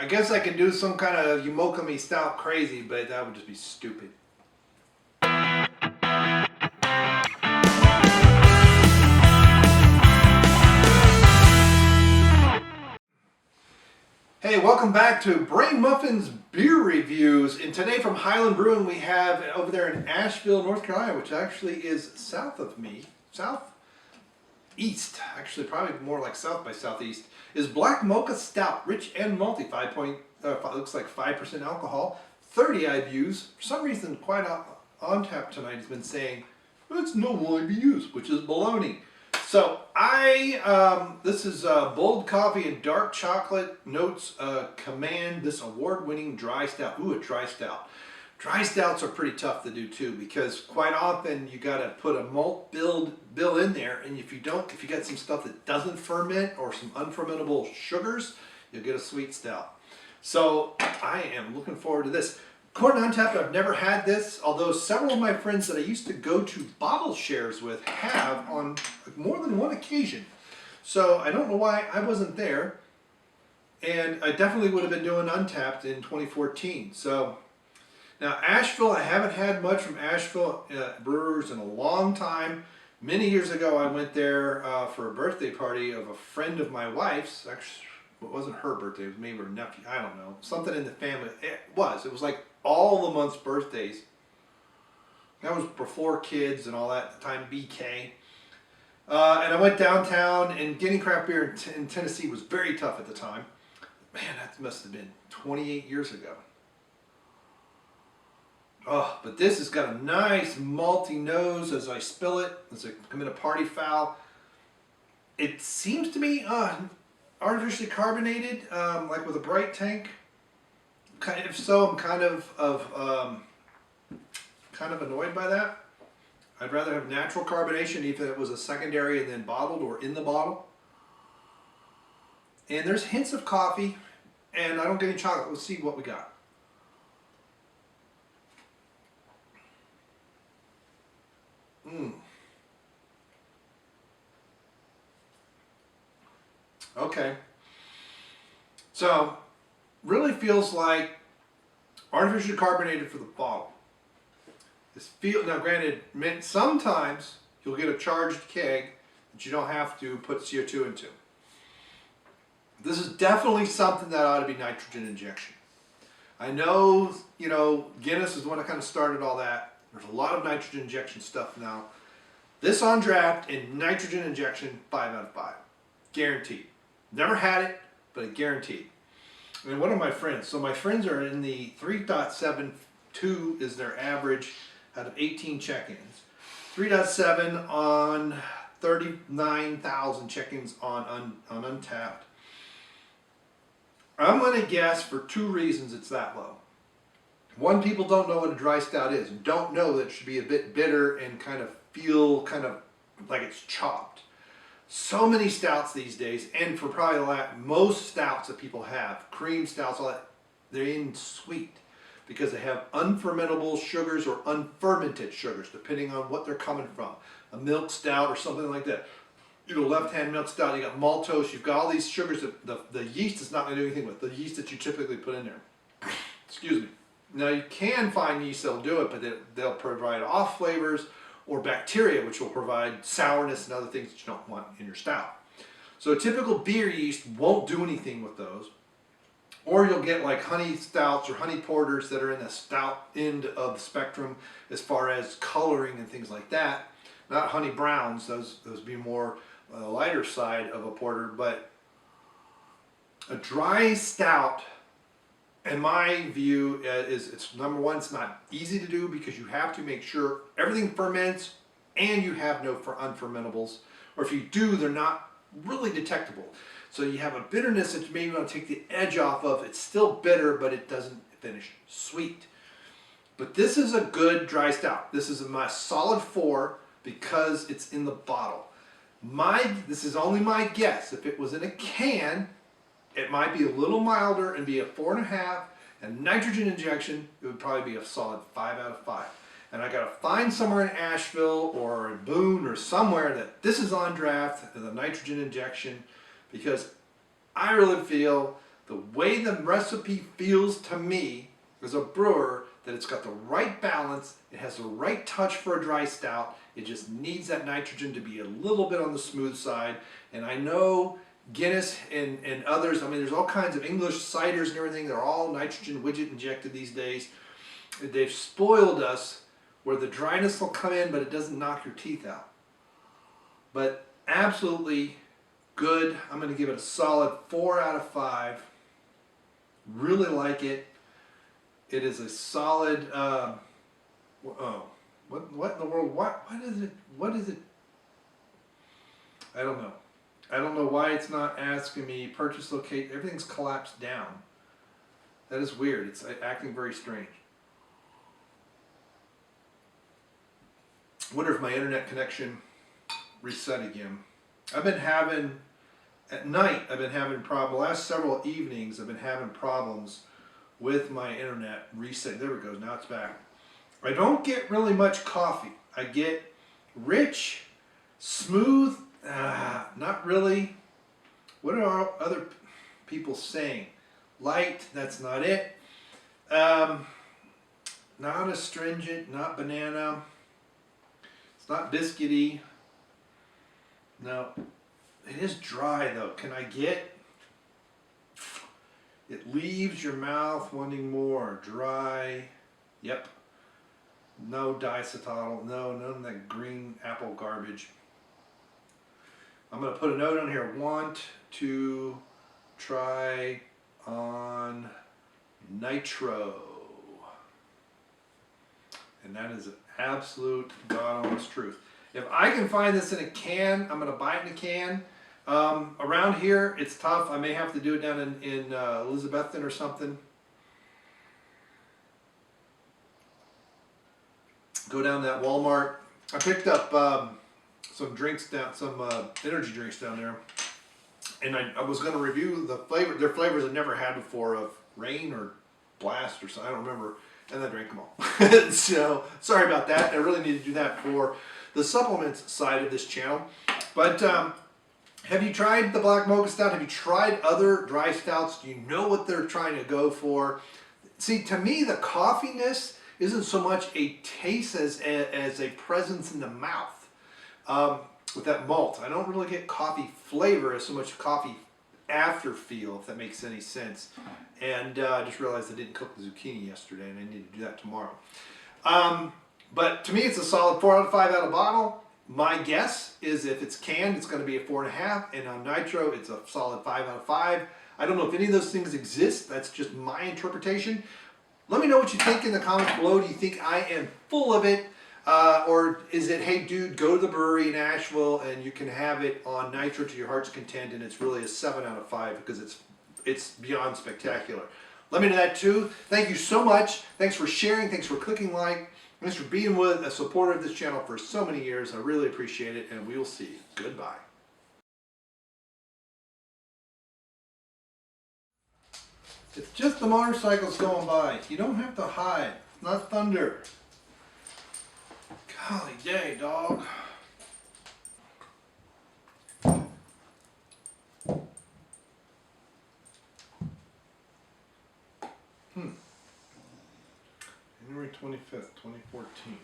I guess I can do some kind of Mocha Stout crazy, but that would just be stupid. Hey, welcome back to Brain Muffin's Beer Reviews. And today from Highland Brewing we have over there in Asheville, North Carolina, which actually is south of me, southeast, actually probably more like south by southeast, is Black Mocha Stout, rich and malty, looks like 5% alcohol, 30 IBUs. For some reason, quite on tap tonight has been saying, it's no IBUs, which is baloney. So this is bold coffee and dark chocolate notes command this award-winning dry stout. Ooh, a dry stout. Dry stouts are pretty tough to do too, because quite often you got to put a malt bill in there, and if you got some stuff that doesn't ferment or some unfermentable sugars, you'll get a sweet stout. So I am looking forward to this. According to Untapped, I've never had this, although several of my friends that I used to go to bottle shares with have on more than one occasion. So I don't know why I wasn't there, and I definitely would have been doing Untapped in 2014. So now Asheville, I haven't had much from Asheville brewers in a long time. Many years ago I went there for a birthday party of a friend of my wife's. Actually, it wasn't her birthday, it was maybe her nephew, I don't know. Something in the family. It was like all the month's birthdays. That was before kids and all that, at the time BK. And I went downtown, and getting craft beer in Tennessee was very tough at the time. Man, that must have been 28 years ago. Oh, but this has got a nice malty nose as I spill it, as I come in a party foul. It seems to me artificially carbonated, like with a bright tank. If so, I'm kind of annoyed by that. I'd rather have natural carbonation, even if it was a secondary and then bottled or in the bottle. And there's hints of coffee, and I don't get any chocolate. Let's see what we got. Okay. So, really feels like artificially carbonated for the bottle. Now granted, sometimes you'll get a charged keg that you don't have to put CO2 into. This is definitely something that ought to be nitrogen injection. I know, Guinness is the one that kind of started all that. There's a lot of nitrogen injection stuff now. This on draft and nitrogen injection, 5 out of 5. Guaranteed. Never had it, but guaranteed. And one of my friends, so my friends are in the 3.72 is their average out of 18 check-ins. 3.7 on 39,000 check-ins on Untapped. I'm going to guess for 2 reasons it's that low. One, people don't know what a dry stout is, and don't know that it should be a bit bitter and kind of feel like it's chopped. So many stouts these days, and for probably most stouts that people have, cream stouts, all that, they're in sweet because they have unfermentable sugars or unfermented sugars, depending on what they're coming from. A milk stout or something like that. Left-hand milk stout, you got maltose, you've got all these sugars that the yeast is not going to do anything with, the yeast that you typically put in there. Excuse me. Now you can find yeast that'll do it, but they'll provide off flavors or bacteria, which will provide sourness and other things that you don't want in your stout. So a typical beer yeast won't do anything with those. Or you'll get like honey stouts or honey porters that are in the stout end of the spectrum as far as coloring and things like that. Not honey browns, those be more lighter side of a porter, but a dry stout, in my view, it's number one, it's not easy to do because you have to make sure everything ferments and you have no unfermentables, or if you do, they're not really detectable. So you have a bitterness that you maybe want to take the edge off of. It's still bitter, but it doesn't finish sweet. But this is a good dry stout. This is my solid 4 because it's in the bottle. This is only my guess. If it was in a can, it might be a little milder and be a 4.5, and nitrogen injection, it would probably be a solid 5 out of 5. And I gotta find somewhere in Asheville or in Boone or somewhere that this is on draft, the nitrogen injection, because I really feel the way the recipe feels to me as a brewer, that it's got the right balance, it has the right touch for a dry stout, it just needs that nitrogen to be a little bit on the smooth side. And I know Guinness and others, I mean, there's all kinds of English ciders and everything, they're all nitrogen widget injected these days. They've spoiled us where the dryness will come in, but it doesn't knock your teeth out. But absolutely good. I'm going to give it a solid 4 out of 5. Really like it. It is a solid, oh, what in the world, what is it? I don't know. I don't know why it's not asking me purchase locate, everything's collapsed down. That is weird, it's acting very strange. I wonder if my internet connection reset again. I've been having, at night, I've been having problems, last several evenings I've been having problems with my internet reset. There it goes, now it's back. I don't get really much coffee. I get rich, smooth, not really. What are other people saying? Light, that's not it. Not astringent, not banana. It's not biscuity. No, it is dry though. Can I get? It leaves your mouth wanting more. Dry. Yep. No diacetyl. No, none of that green apple garbage. I'm going to put a note on here. Want to try on nitro. And that is absolute God honest truth. If I can find this in a can, I'm going to buy it in a can. Around here, it's tough. I may have to do it down in Elizabethton or something. Go down that Walmart. I picked up some drinks down, some energy drinks down there, and I was going to review the flavor. Their flavors I've never had before of Rain or Blast or something. I don't remember, and I drank them all. So sorry about that. I really need to do that for the supplements side of this channel. But have you tried the Black Mocha Stout? Have you tried other dry stouts? Do you know what they're trying to go for? See, to me, the coffeeness isn't so much a taste as a presence in the mouth with that malt. I don't really get coffee flavor as so much coffee after feel, if that makes any sense. And I just realized I didn't cook the zucchini yesterday, and I need to do that tomorrow. But to me, it's a solid 4 out of 5 out of bottle. My guess is if it's canned, it's going to be a 4.5, and on nitro, it's a solid 5 out of 5. I don't know if any of those things exist. That's just my interpretation. Let me know what you think in the comments below. Do you think I am full of it? Or is it, hey dude, go to the brewery in Asheville and you can have it on nitro to your heart's content, and it's really a 7 out of 5 because it's beyond spectacular. Let me know that too. Thank you so much. Thanks for sharing. Thanks for clicking like. Thanks for being with a supporter of this channel for so many years. I really appreciate it, and we will see you. Goodbye. It's just the motorcycles going by. You don't have to hide. It's not thunder. Golly day, dog. January 25th, 2014.